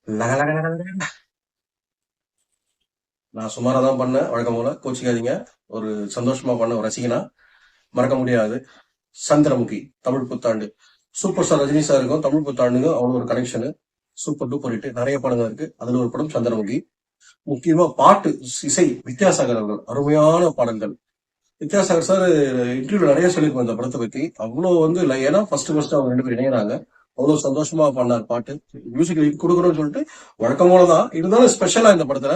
லக லக லக லக. நான் சுமாரா தான் பண்ணேன் வழக்கம் போல கோச்சிக்காதீங்க. ஒரு சந்தோஷமா பண்ண ஒரு ரசிகனா மறக்க முடியாது. சந்திரமுகி தமிழ் புத்தாண்டு சூப்பர் ஸ்டார் ரஜினி சாருக்கும் தமிழ் புத்தாண்டுக்கும் அவ்வளவு ஒரு கனெக்ஷனு. Super duper hit. நிறைய படங்கள் இருக்கு, அதுல ஒரு படம் சந்திரமுகி. முக்கியமா பாட்டு, இசை வித்யாசாகர் அவர்கள் அருமையான பாடல்கள். வித்யாசாகர் சார் இன்டர்வியூல நிறைய சொல்லியிருக்கோம் இந்த படத்தை பத்தி. அவ்வளவு வந்து ஏன்னா ஃபர்ஸ்ட் அவங்க ரெண்டு பேரும் இணையறாங்க. அவ்வளவு சந்தோஷமா பண்ணார் பாட்டு. மியூசிக் கொடுக்கணும்னு சொல்லிட்டு வழக்கம் போலதான் இருந்தாலும் ஸ்பெஷலா இந்த படத்துல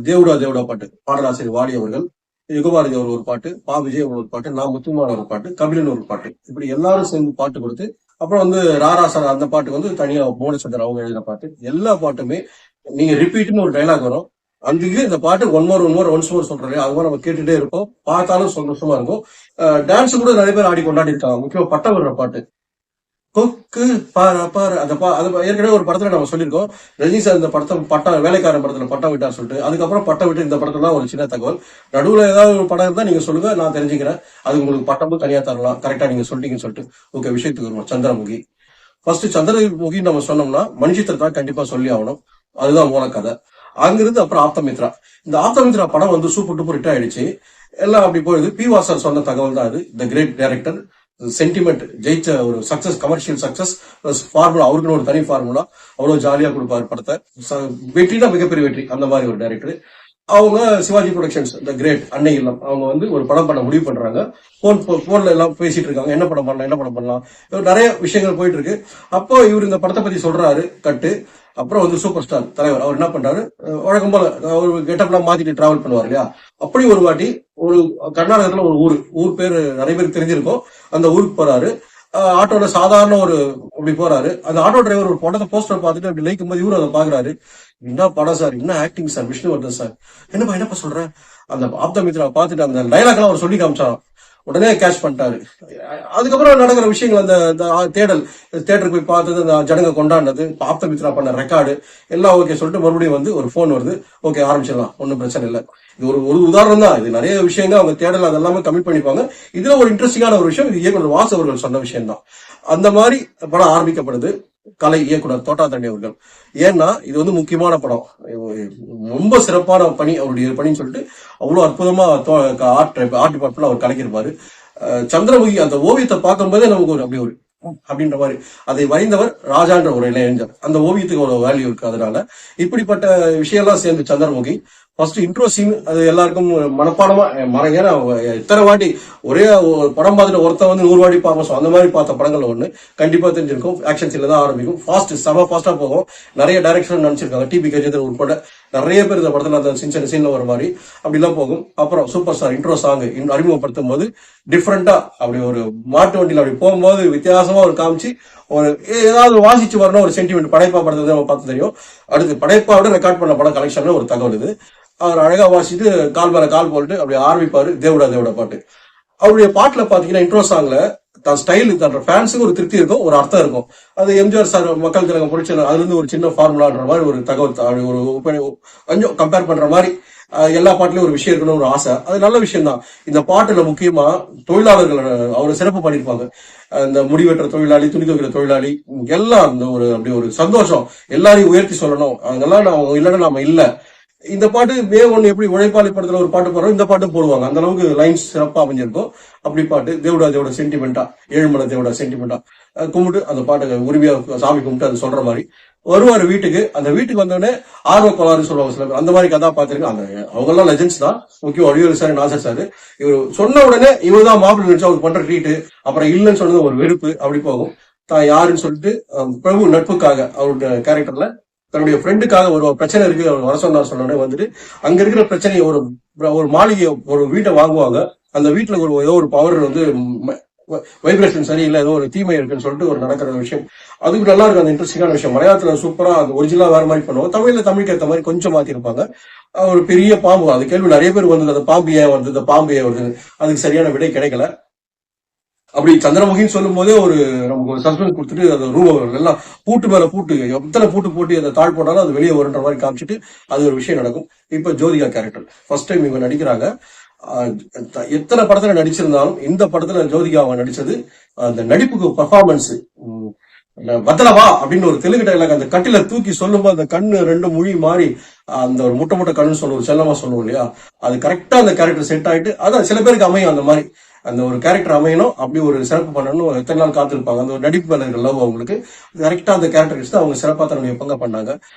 தேவுடா தேவுடா பாட்டு பாடலாசிரியர் வாலி அவர்கள், யுகபாரதி அவர் ஒரு பாட்டு, பா விஜய் அவர் ஒரு பாட்டு, நான் முத்துமார் ஒரு பாட்டு, கபிலன் ஒரு பாட்டு, இப்படி எல்லாரும் சேர்ந்து பாட்டு கொடுத்து அப்புறம் வந்து ராரா சார் அந்த பாட்டுக்கு வந்து தனியா புவனச்சந்தர் அவங்க எழுதின பாட்டு. எல்லா பாட்டுமே நீங்க ரிப்பீட்னு ஒரு டைலாக் வரும். அதுக்கு இந்த பாட்டு ஒன்ஸ் மோர் சொல்றேன், அது மாதிரி நம்ம கேட்டுட்டே இருப்போம். பார்த்தாலும் சந்தோஷமா இருக்கும். டான்ஸ் கூட நிறைய பேர் ஆடி கொண்டாடி இருக்காங்க. முக்கியமா பட்டம் விடுற பாட்டு கொக்கு பாரு பாரு அது ஏற்கனவே ஒரு படத்துல நம்ம சொல்லியிருக்கோம். ரஜினி சார் இந்த படத்தை பட்டம் வேலைக்காரன் படத்துல பட்டம் விட்டா சொல்லிட்டு, அதுக்கப்புறம் பட்டம் விட்டு இந்த படத்துல தான் ஒரு சின்ன தகவல். நடுவுல ஏதாவது ஒரு படம் இருந்தா நீங்க சொல்லுங்க, நான் தெரிஞ்சுக்கிறேன். அது உங்களுக்கு பட்டமும் தனியா தரலாம். கரெக்டா நீங்க சொல்லிட்டீங்கன்னு சொல்லிட்டு ஓகே, விஷயத்துக்கு வருவோம். சந்திரமுகி. ஃபர்ஸ்ட் சந்திரமுகி நம்ம சொன்னோம்னா மணிச்சித்திரத்தான் கண்டிப்பா சொல்லி ஆகணும். அதுதான் மூல கதை. அங்கிருந்து அப்புறம் ஆப்தமித்ரா. இந்த ஆப்தமித்ரா படம் வந்து சூப்பர் டூப்பர் ஹிட் ஆயிடுச்சு. எல்லாம் அப்படி போயிடுது. பி வாசர் சொன்ன தகவல் தான் அது. த கிரேட் டைரக்டர், சென்டிமெண்ட் ஜெயிச்ச ஒரு சக்சஸ், கமர்ஷியல் சக்சஸ் ஃபார்முலா. அவருக்குன்னு ஒரு தனி ஃபார்முலா. அவ்வளவு ஜாலியா கொடுப்பாரு படத்தை. வெற்றினா மிகப்பெரிய வெற்றி. அந்த மாதிரி ஒரு டைரக்டர். அவங்க சிவாஜி ப்ரொடக்ஷன்ஸ் த கிரேட் அன்னை இல்லம், அவங்க வந்து ஒரு படம் பண்ண முடிவு பண்றாங்க. போன்ல எல்லாம் பேசிட்டு இருக்காங்க, என்ன படம் பண்ணலாம் என்ன படம் பண்ணலாம், நிறைய விஷயங்கள் போயிட்டு இருக்கு. அப்போ இவர் இந்த படத்தை பத்தி சொல்றாரு கட்டு. அப்புறம் வந்து சூப்பர் ஸ்டார் தலைவர் அவர் என்ன பண்றாரு, வழக்கம் போல ஒரு கெட்டப்லாம் மாத்திட்டு டிராவல் பண்ணுவார் இல்லையா. அப்படி ஒரு வாட்டி ஒரு கர்நாடகத்துல ஒரு ஊர் பேர் நிறைய பேருக்கு தெரிஞ்சிருக்கும். அந்த ஊருக்கு போறாரு. ஆட்டோல சாதாரண ஒரு அப்படி போறாரு. அந்த ஆட்டோ டிரைவர் ஒரு படத்தை போஸ்டர் பார்த்துட்டு அப்படி லைக்கும் போது இவரு அதை பாக்குறாரு. என்ன படம் சார், என்ன ஆக்டிங் சார், விஷ்ணுவர்தன் சார், என்னப்பா சொல்றேன். அந்த ஆப்தமித்ரா பார்த்துட்டு அந்த டைலாக் எல்லாம் அவர் சொல்லி காமிச்சாராம். உடனே கேட்ச் பண்ணிட்டாரு. அதுக்கப்புறம் நடக்கிற விஷயங்கள், அந்த தேடல், தேட்டருக்கு போய் பார்த்தது, அந்த ஜனங்க கொண்டாடினது, ஆப்தமித்ரா பண்ண ரெக்கார்டு எல்லாம் ஓகே சொல்லிட்டு மறுபடியும் வந்து ஒரு போன் வருது. ஓகே ஆரம்பிச்சிடலாம், ஒன்றும் பிரச்சனை இல்லை. இது ஒரு உதாரணம் தான். இது நிறைய விஷயங்கள் அவங்க தேடல் அதெல்லாமே கம்மி பண்ணிப்பாங்க. இதுல ஒரு இன்ட்ரெஸ்டிங்கான ஒரு விஷயம், இது இயக்குனர் வாசு அவர்கள் சொன்ன விஷயம் தான். அந்த மாதிரி படம் ஆரம்பிக்கப்படுது. கலை இயக்குனர் தோட்டா தண்டி அவர்கள். ஏன்னா இது வந்து முக்கியமான படம், ரொம்ப சிறப்பான பணி அவருடைய பணின்னு சொல்லிட்டு அவ்வளவு அற்புதமா ஆர்ட் டிபார்ட்மெண்ட்ல அவர் கலைக்கிருப்பாரு. சந்திரமுகி அந்த ஓவியத்தை பார்க்கும்போதே நமக்கு ஒரு அப்படி ஒரு அப்படின்ற மாதிரி. அதை வரைந்தவர் ராஜான்ற ஒரு இளைஞர். அந்த ஓவியத்துக்கு ஒரு வேல்யூ இருக்கு. அதனால இப்படிப்பட்ட விஷயம்லாம் சேர்ந்து சந்திரமுகி ஃபர்ஸ்ட் இன்ட்ரோ சீன் அது எல்லாருக்கும் மனப்பாடமா ஏன்னா எத்தனை வாட்டி ஒரே படம் பார்த்துட்டு ஒருத்தன் வந்து 100 வாட்டி பார்ப்போம். அந்த மாதிரி பார்த்த படங்கள் ஒண்ணு கண்டிப்பா தெரிஞ்சிருக்கும். ஆக்ஷன் சீன்ல தான் ஆரம்பிக்கும். செம ஃபாஸ்டா போகும். நிறைய டைரக்ஷன் நினைச்சிருக்காங்க. டிபி கஜேந்திரன் உட்பட நிறைய பேர் இந்த படத்துல அந்த சின்ன சீன்ல வர மாதிரி அப்படிலாம் போகும். அப்புறம் சூப்பர் ஸ்டார் இன்ட்ரோ சாங் அறிமுகப்படுத்தும் போது டிஃப்ரெண்டா அப்படி ஒரு மாட்டு வண்டியில் அப்படி போகும்போது வித்தியாசமா ஒரு காமிச்சு ஒரு ஏதாவது வாசிச்சு வரணும். ஒரு சென்டிமெண்ட் படைப்பா படத்தை நம்ம பார்த்து தெரியும். அடுத்து படைப்பாவோட ரெக்கார்ட் பண்ண படம் கலெக்ஷன்ல ஒரு தகவல் இது. அவர் அழகா வாசிட்டு கால் மேல கால் போட்டு அப்படி ஆரம்பிப்பாரு தேவடா தேவடா பாட்டு. அவருடைய பாட்டுல பாத்தீங்கன்னா இன்ட்ரோ சாங்ல தன் ஸ்டைல், தன் ஃபேன்ஸுக்கு ஒரு திருப்தி இருக்கும், ஒரு அர்த்தம் இருக்கும். அது எம்ஜிஆர் சார் மக்கள் திலகம் பிடிச்ச அதுல இருந்து ஒரு சின்ன ஃபார்முலான்ற மாதிரி ஒரு தகவல், ஒரு கொஞ்சம் கம்பேர் பண்ற மாதிரி எல்லா பாட்டுலயும் ஒரு விஷயம் இருக்கணும், ஒரு ஆசை. அது நல்ல விஷயம் தான். இந்த பாட்டுல முக்கியமா தொழிலாளர்கள் அவரை சிறப்பு பண்ணிருப்பாங்க. இந்த முடிவெற்ற தொழிலாளி, துணி துவைக்கிற தொழிலாளி, எல்லாம் அந்த ஒரு அப்படி ஒரு சந்தோஷம், எல்லாரையும் உயர்த்தி சொல்லணும். அதெல்லாம் நான் இல்லைன்னா நாம இல்ல. இந்த பாட்டு மே ஒண்ணு எப்படி உழைப்பாளி படத்துல ஒரு பாட்டு போடுறோம், இந்த பாட்டும் போடுவாங்க. அந்த அளவுக்கு லைன்ஸ் சிறப்பா அமைஞ்சிருக்கும். அப்படி பாட்டு தேவடா தேவட சென்டிமெண்டா, ஏழுமலை தேவடா சென்டிமெண்டா கும்பிட்டு அந்த பாட்டை உரிமையா சாமி கும்பிட்டு அது சொல்ற மாதிரி வருவாரு வீட்டுக்கு. அந்த வீட்டுக்கு வந்தோடனே ஆர்வ கோளாறு சொல்லுவாங்க சில பேர். அந்த மாதிரி கதாபாத்திரங்கள் அந்த அவங்க எல்லாம் லெஜெண்ட்ஸ் தான். முக்கியம் அடியோல் சார், நாசர் சார். இவர் சொன்ன உடனே இவர் தான் மாப்பிள்ளை நினைச்சு அவர் பண்ற ட்ரீட்டு. அப்புறம் இல்லைன்னு சொன்னது ஒரு வெறுப்பு அப்படி போகும். தான் யாருன்னு சொல்லிட்டு பிரபு நட்புக்காக அவருடைய கேரக்டர்ல தன்னுடைய ஃப்ரெண்டுக்காக ஒரு பிரச்சனை இருக்கு அவர் வர சொன்னோடனே வந்துட்டு அங்க இருக்கிற பிரச்சனையை ஒரு மாளிகை, ஒரு வீட்டை வாங்குவாங்க. அந்த வீட்டுல ஏதோ ஒரு பவர் வந்து வைப்ரேஷன் சரியில்லை, ஏதோ ஒரு தீமை இருக்குன்னு சொல்லிட்டு ஒரு நடக்கிற விஷயம். அதுக்கு நல்லா இருக்கு. அந்த இன்ட்ரெஸ்டிங்கான விஷயம் மலையாளத்துல சூப்பரா அந்த ஒரிஜினலா வேற மாதிரி பண்ணுவோம். தமிழுக்கு ஏற்ற மாதிரி கொஞ்சம் மாத்திருப்பாங்க. ஒரு பெரிய பாம்பு, அது கேள்வி நிறைய பேர் வந்து அந்த பாம்பு ஏன் வருது, இந்த பாம்பு ஏன் வருது, அதுக்கு சரியான விடை கிடைக்கல. அப்படி சந்திரமுகின்னு சொல்லும் போதே ஒரு நமக்கு ஒரு சஸ்பென்ஸ் கொடுத்துட்டு அந்த ரூம் எல்லாம் பூட்டு மேல பூட்டு, எத்தனை பூட்டு போட்டு அந்த தாழ் போட்டாலும் அது வெளியே வருன்ற மாதிரி காமிச்சிட்டு அது ஒரு விஷயம் நடக்கும். இப்ப ஜோதிகா கேரக்டர் ஃபர்ஸ்ட் டைம் இவங்க நடிக்கிறாங்க. எத்தனை படத்துல நடிச்சிருந்தாலும் இந்த படத்துல ஜோதிகா அவங்க நடிச்சது அந்த நடிப்புக்கு பர்ஃபார்மன்ஸ் பத்தலவா அப்படின்னு ஒரு தெலுங்கு டைலாக் அந்த கட்டில தூக்கி சொல்லும்போது அந்த கண்ணு ரெண்டு மொழி மாறி அந்த ஒரு முட்டை முட்டை கண்ணு சொல்லுவோம், செல்லமா சொல்லுவோம் இல்லையா, அது கரெக்டா அந்த கேரக்டர் செட் ஆயிட்டு அதான் சில பேருக்கு அமையும் அந்த மாதிரி அந்த ஒரு கேரக்டர் அமையணும், அப்படி ஒரு சிறப்பு பண்ணணும், எத்தனை நாள் காத்திருப்பாங்க அந்த ஒரு நடிப்பு மேல இருக்கிற லவ் அவங்களுக்கு கரெக்டா அந்த கேரக்டர் வச்சு அவங்க சிறப்பா தன்னுடைய பங்க பண்ணாங்க.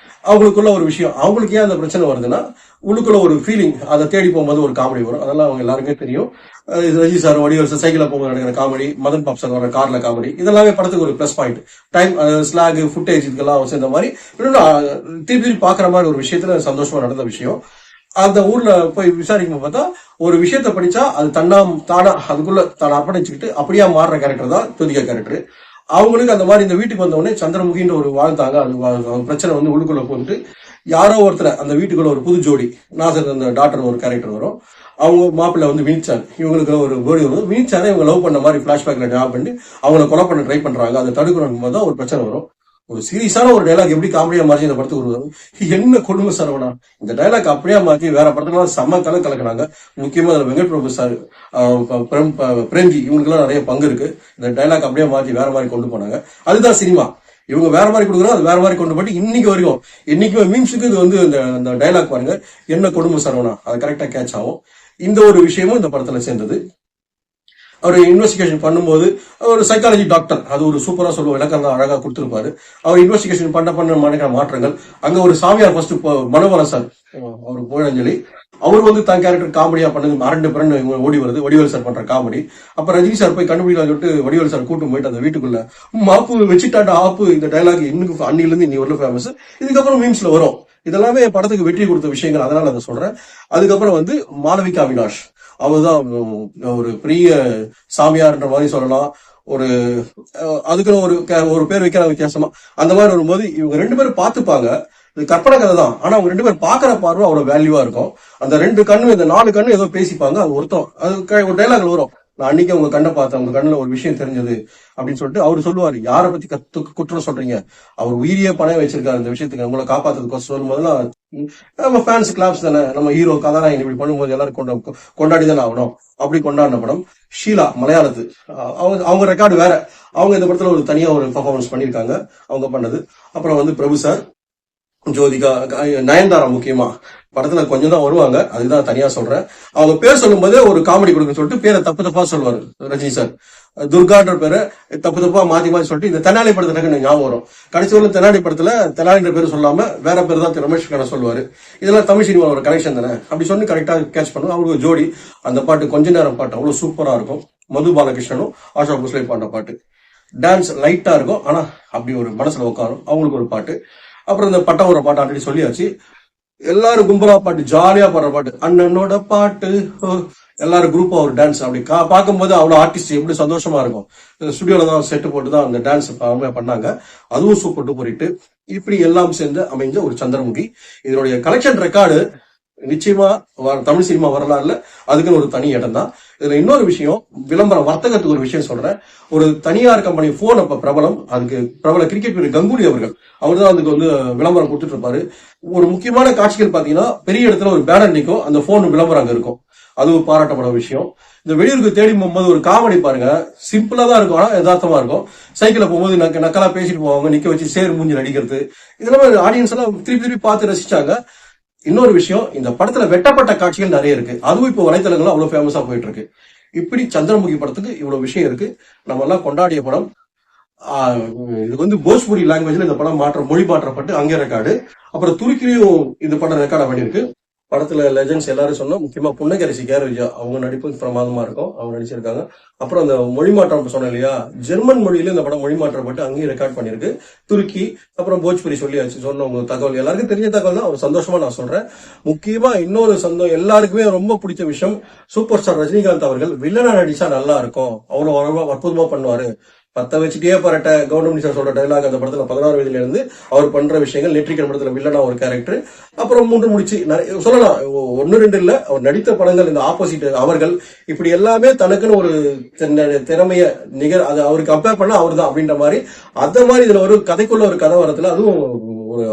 அவங்களுக்குள்ள ஒரு விஷயம், அவங்களுக்கு ஏன் அந்த பிரச்சனை வருதுன்னா உள்ளுக்குள்ள ஒரு ஃபீலிங், அதை தேடி போகும்போது ஒரு காமெடி வரும், அதெல்லாம் அவங்க எல்லாருமே தெரியும். ரஜி சார் வடிவல் சார் சைக்கிள் போகும்போது நடக்கிற காமெடி, மதன் பாப் சார் வர கார்ல காமெடி, இதெல்லாமே படத்துக்கு ஒரு plus point. Time slack footage இதுக்கெல்லாம் சேர்ந்த மாதிரி திருப்பி திருப்பி பாக்குற மாதிரி ஒரு விஷயத்துல சந்தோஷமா நடந்த விஷயம். அந்த ஊர்ல போய் விசாரிக்கும் பார்த்தா ஒரு விஷயத்த படிச்சா அது தானா அதுக்குள்ள தான் அர்ப்பணிச்சுக்கிட்டு அப்படியே மாறுற கேரக்டர் தான் ஜோதிகா கேரக்டர். அவங்களுக்கு அந்த மாதிரி இந்த வீட்டுக்கு வந்த உடனே சந்திரமுகின்ற ஒரு வாழ்ந்தாங்க, அது பிரச்சனை வந்து உள்ளுக்குள்ள போட்டு யாரோ ஒருத்தர் அந்த வீட்டுக்குள்ள ஒரு புது ஜோடி நாசர் அந்த டாக்டர் ஒரு கேரக்டர் வரும், அவங்க மாப்பிள்ள வந்து வினிச்சார், இவங்களுக்கு ஒரு கோடி வரும், வினிச்சாரே இவங்க லவ் பண்ண மாதிரி பிளாஷ்பேக்ல ஞாபகம் பண்ணி அவங்களை கொலை பண்ண ட்ரை பண்றாங்க, அதை தடுக்கணும் போது தான் ஒரு பிரச்சனை வரும். ஒரு சீரியஸான ஒரு டைலாக் எப்படி காமெடியா மாற்றி இந்த படத்துக்கு வருவாங்க, என்ன கொடுமை சரவணா, இந்த டைலாக் அப்படியே மாற்றி வேற படத்துக்கு செம்ம கலக்குனாங்க. முக்கியமா அதுல வெங்கட் பிரபு சார், பிரேம்ஜி இவங்களுக்கு எல்லாம் நிறைய பங்கு இருக்கு. இந்த டைலாக் அப்படியே மாற்றி வேற மாதிரி கொண்டு போனாங்க. அதுதான் சினிமா, இவங்க வேற மாதிரி கொடுக்குறோம், அது வேற மாதிரி கொண்டு போட்டு இன்னைக்கு வரைக்கும் இன்னைக்கு மீம்ஸுக்கு இது வந்து இந்த டைலாக் பாருங்க, என்ன கொடுமை சரவணா, அது கரெக்டா கேட்ச் ஆகும். இந்த ஒரு விஷயமும் இந்த படத்துல சேர்ந்தது. அவர் இன்வெஸ்டிகேஷன் பண்ணும்போது ஒரு சைக்காலஜி டாக்டர், அது ஒரு சூப்பரா சொல்லுவோம், விளக்கம் அழகா கொடுத்திருப்பாரு. அவர் இன்வெஸ்டிகேஷன் பண்ண மாற்றங்கள், அங்க ஒரு சாமியார் ஃபர்ஸ்ட் மனோவல சார், அவர் புகழஞ்சலி, அவர் வந்து தன் கேரக்டர் காமெடியா பண்ணது அரண்டு பிறண்டு ஓடி வருது, வடிவேல் சார் பண்ற காமெடி. அப்ப ரஜினி சார் போய் கண்டுபிடிக்கலாம் சொல்லிட்டு வடிவேல் சார் கூட்டம் போயிட்டு அந்த வீட்டுக்குள்ள மாப்பு வச்சுட்டாட்ட ஆப்பு, இந்த டைலாக் இன்னும் அன்னில இருந்து இன்னி வரல ஃபேமஸ், இதுக்கப்புறம் மீம்ஸ்ல வரும். இதெல்லாமே படத்துக்கு வெற்றி கொடுத்த விஷயங்கள், அதனால அதை சொல்றேன். அதுக்கப்புறம் வந்து மாளவிகா அவினாஷ், அவர்தான் ஒரு பெரிய சாமியார்ன்ற மாதிரி சொல்லலாம். ஒரு அதுக்குன்னு ஒரு பேர் வைக்கிறாங்க வித்தியாசமா. அந்த மாதிரி வரும்போது இவங்க ரெண்டு பேரும் பார்த்துப்பாங்க, இது கற்பனை கதை தான், ஆனா அவங்க ரெண்டு பேரும் பாக்குற பார்வை அவ்வளவு வேல்யூவா இருக்கும். அந்த ரெண்டு கண்ணு இந்த 4 கண்ணு ஏதோ பேசிப்பாங்க, அது ஒருத்தம் அது ஒரு டைலாக்ல வரும், நான் அன்னைக்கு உங்க கண்ணை பார்த்தேன், உங்க கண்ணுல ஒரு விஷயம் தெரிஞ்சது அப்படின்னு சொல்லிட்டு அவரு சொல்லுவாரு. யாரை பத்தி குற்றம் சொல்றீங்க, அவர் உயிரியே பணம் வச்சிருக்காரு இந்த விஷயத்துக்கு, நம்மளை காப்பாத்துறதுக்கு சொல்லும் போதெல்லாம் நம்ம ஃபேன்ஸ் கிளாப்ஸ் தானே, நம்ம ஹீரோ கதாநாயகன் இப்படி பண்ணும்போது எல்லாரும் கொண்டாடி தானே ஆகணும். அப்படி கொண்டாடின படம் ஷீலா, மலையாளத்து. அவங்க ரெக்கார்டு வேற, அவங்க இந்த படத்துல ஒரு தனியா ஒரு பர்ஃபார்மன்ஸ் பண்ணிருக்காங்க அவங்க பண்ணது. அப்புறம் வந்து பிரபு சார், ஜோதிகா, நயன்தாரா முக்கியமா படத்துல கொஞ்சம் தான் வருவாங்க, அதுதான் தனியா சொல்றேன். அவங்க பேர் சொல்லும் போதே ஒரு காமெடி கொடுக்க சொல்லிட்டு பேரை தப்பு தப்பா சொல்லுவாரு ரஜினி சார், துர்கான்ற பேரை தப்பு தப்பா மாத்தி மாத்தி சொல்லிட்டு இந்த தெனாலி படத்துல ஞாபகம் வரும். கடைசி வரல தெனாலி படத்துல தெனாலின்ற பேர் சொல்லாம வேற பேர் தான் ரமேஷ் கண்ணா சொல்லுவாரு. இதெல்லாம் தமிழ் சினிமாவோட கனெக்ஷன் தானே, அப்படி சொல்லி கரெக்டா கேட்ச் பண்ணுவோம். அவங்களுக்கு ஜோடி அந்த பாட்டு கொஞ்ச நேரம் பாட்டு அவ்வளவு சூப்பரா இருக்கும். மது பாலகிருஷ்ணனும் ஆஷா புஸ்லே பாண்ட பாட்டு, டான்ஸ் லைட்டா இருக்கும், ஆனா அப்படி ஒரு மனசுல உட்காரும். அவங்களுக்கு ஒரு பாட்டு. அப்புறம் இந்த பட்டம் ஒரு பாட்டு ஆல்ரெடி சொல்லியாச்சு. எல்லாரும் கும்பலா பாட்டு, ஜாலியா பாடுற பாட்டு, அண்ணனோட பாட்டு, எல்லாரும் குரூப்பா ஒரு டான்ஸ், அப்படி பார்க்கும்போது அவ்வளவு ஆர்டிஸ்ட் எப்படி சந்தோஷமா இருக்கும். ஸ்டுடியோல தான் செட்டு போட்டு தான் அந்த டான்ஸ் பண்ணாங்க, அதுவும் சூப்பர் டூப்பர் ஹிட். இப்படி எல்லாம் சேர்ந்து அமைஞ்ச ஒரு சந்திரமுகி. இதனுடைய கலெக்ஷன் ரெக்கார்டு நிச்சயமா தமிழ் சினிமா வரலாறுல அதுக்குன்னு ஒரு தனி இடம் தான். இதுல இன்னொரு விஷயம், விளம்பரம் வர்த்தகத்துக்கு ஒரு விஷயம் சொல்றேன். ஒரு தனியார் கம்பெனி போன் அப்ப பிரபலம், அதுக்கு பிரபல கிரிக்கெட் வீரர் கங்குலி அவர் தான் அதுக்கு வந்து விளம்பரம் கொடுத்துட்டு இருப்பாரு. ஒரு முக்கியமான காட்சிகள் பாத்தீங்கன்னா பெரிய இடத்துல ஒரு பேனர் நிற்கும், அந்த போன் விளம்பரம் அங்க இருக்கும், அது ஒரு பாராட்டப்பட விஷயம். இந்த வெளியூருக்கு தேடி போகும்போது ஒரு காமெடி பாருங்க, சிம்பிளா தான் இருக்கும், ஆனா யதார்த்தமா இருக்கும். சைக்கிள்ல போகும்போது நக்கலா பேசிட்டு போவாங்க, நிக்க வச்சு சேர் மூஞ்சி நடிக்கிறது, இதெல்லாம் ஆடியன்ஸ் எல்லாம் திருப்பி திருப்பி பார்த்து ரசிச்சாங்க. இன்னொரு விஷயம், இந்த படத்துல வெட்டப்பட்ட காட்சிகள் நிறைய இருக்கு, அதுவும் இப்போ வலைத்தளங்கள்ல அவ்வளவு ஃபேமஸா போயிட்டு இருக்கு. இப்படி சந்திரமுகி படத்துக்கு இவ்வளவு விஷயம் இருக்கு. நம்ம எல்லாம் கொண்டாடிய படம். இது வந்து போஜ்பூரி லாங்குவேஜ்ல இந்த படம் மொழி மாற்றப்பட்டு அங்கே ரெக்கார்டு. அப்புறம் துருக்கிலையும் இந்த படம் ரெக்கார்ட் பண்ணிருக்கு. படத்துல லெஜெண்ட்ஸ் எல்லாரும் சொன்னோம், முக்கியமா புன்னகரிசி கேரவிஜா, அவங்க நடிப்பு பிரமாதமா இருக்கும், அவங்க நடிச்சிருக்காங்க. அப்புறம் அந்த மொழி மாற்றம் சொன்னேன் இல்லையா, ஜெர்மன் மொழியில இந்த படம் மொழி மாற்றப்பட்டு அங்கேயும் ரெக்கார்ட் பண்ணிருக்கு. துருக்கி அப்புறம் போஜ்புரி சொல்லியாச்சு, சொன்ன உங்க தகவல் எல்லாருக்கும் தெரிஞ்ச தகவல் தான், அவர் சந்தோஷமா நான் சொல்றேன். முக்கியமா இன்னொரு எல்லாருக்குமே ரொம்ப பிடிச்ச விஷயம், சூப்பர் ஸ்டார் ரஜினிகாந்த் அவர்கள் வில்லனா நடிச்சா நல்லா இருக்கும், அவ்வளவு அற்புதமா பண்ணுவாரு, பத்த வச்சுட்டே பரட்ட கவர்மெண்ட் சார் சொல்ற டைலாக் அந்த படத்துல 16 வயதுல இருந்து அவர் பண்ற விஷயங்கள், நெற்றிக்கன் படத்துல வில்லனா ஒரு கேரக்டர், அப்புறம் 3 முடிச்சு நிறைய சொல்லலாம், 1 2 இல்ல, அவர் நடித்த படங்கள் இந்த ஆப்போசிட் அவர்கள், இப்படி எல்லாமே தனக்குன்னு ஒரு திறமைய நிகர், அது அவருக்கு கம்பேர் பண்ண அவர் தான் அப்படின்ற மாதிரி, அந்த மாதிரி இதுல ஒரு கதைக்குள்ள ஒரு கதை வரத்துல, அதுவும் ஒரு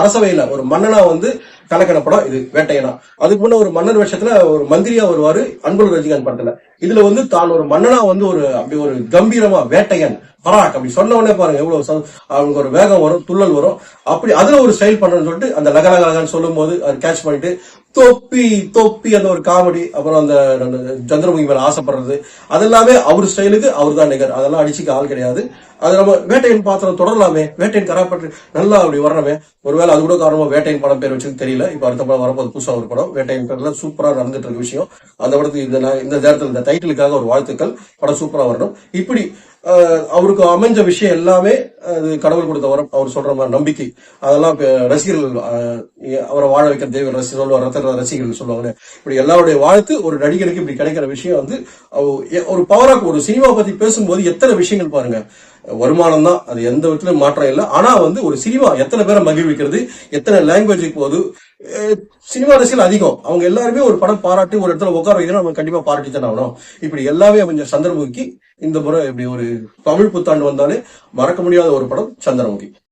அரசவையில ஒரு மன்னனா வந்து கலக்கன படம் இது வேட்டையனா. அதுக்கு முன்ன ஒரு மன்னர் வேஷத்துல ஒரு மந்திரியா வருவாரு அன்புள்ள ரஜினிகாந்த் படத்துல. இதுல வந்து தான் ஒரு மன்னனா வந்து ஒரு அப்படி ஒரு கம்பீரமா வேட்டையன் பராக் அப்படி சொன்ன உடனே பாருங்க எவ்வளவு அவங்களுக்கு ஒரு வேகம் வரும், துள்ளல் வரும். அப்படி அதுல ஒரு ஸ்டைல் பண்றேன்னு சொல்லிட்டு அந்த லகலகலகன்னு சொல்லும் போது அதை கேட்ச் பண்ணிட்டு தொப்பி தொப்பி அந்த ஒரு காமெடி, அப்புறம் அந்த சந்திரமுகி மேல ஆசைப்படுறது, அதெல்லாமே அவர் ஸ்டைலுக்கு அவர் தான் நிகர். அதெல்லாம் அடிச்சுக்க ஆள் கிடையாது. அது நம்ம வேட்டையன் பாத்திரம் தொடரலாமே, வேட்டையன் கராப்பட்டு நல்லா அப்படி வரணுமே. ஒருவேளை அது கூட காரணமா வேட்டையன் படம் பேர் வச்சு தெரியல. இப்ப அடுத்த படம் வரப்போது புதுசா ஒரு படம் வேட்டையன் பேர்ல சூப்பரா நடந்துட்டு இருக்க விஷயம். அந்த படத்துக்கு இந்த நேரத்தில் இந்த டைட்டிலுக்காக ஒரு வாழ்த்துக்கள். படம் சூப்பரா வரணும். இப்படி அவருக்கு அமைஞ்ச விஷயம் எல்லாமே அது கடவுள் கொடுத்த வரம். அவர் சொல்ற மாதிரி நம்பிக்கை அதெல்லாம் ரசிகர்கள் அவரை வாழ வைக்கிற தெய்வ சொல்லுவார், ரசிகர்கள் சொல்லுவாங்க. இப்படி எல்லாருடைய வாழ்த்து ஒரு நடிகனுக்கு இப்படி கிடைக்கிற விஷயம் வந்து ஒரு பவரா. ஒரு சினிமா பத்தி பேசும்போது எத்தனை விஷயங்கள் பாருங்க. வருமானம் தான், அது எந்த விதத்திலும் மாற்றம் இல்லை. ஆனா வந்து ஒரு சினிமா எத்தனை பேரை மகிழ்விக்கிறது, எத்தனை லாங்குவேஜுக்கு போகுது. சினிமா ரசிகர்கள் அதிகம். அவங்க எல்லாருமே ஒரு படம் பாராட்டி ஒரு இடத்துல உட்கார வைக்கணும், நம்ம கண்டிப்பா பாராட்டி தானே ஆகணும். இப்படி எல்லாமே கொஞ்சம் சந்திரமுகி இந்த முறை இப்படி ஒரு தமிழ் புத்தாண்டு வந்தாலே மறக்க முடியாத ஒரு படம் சந்திரமுகி.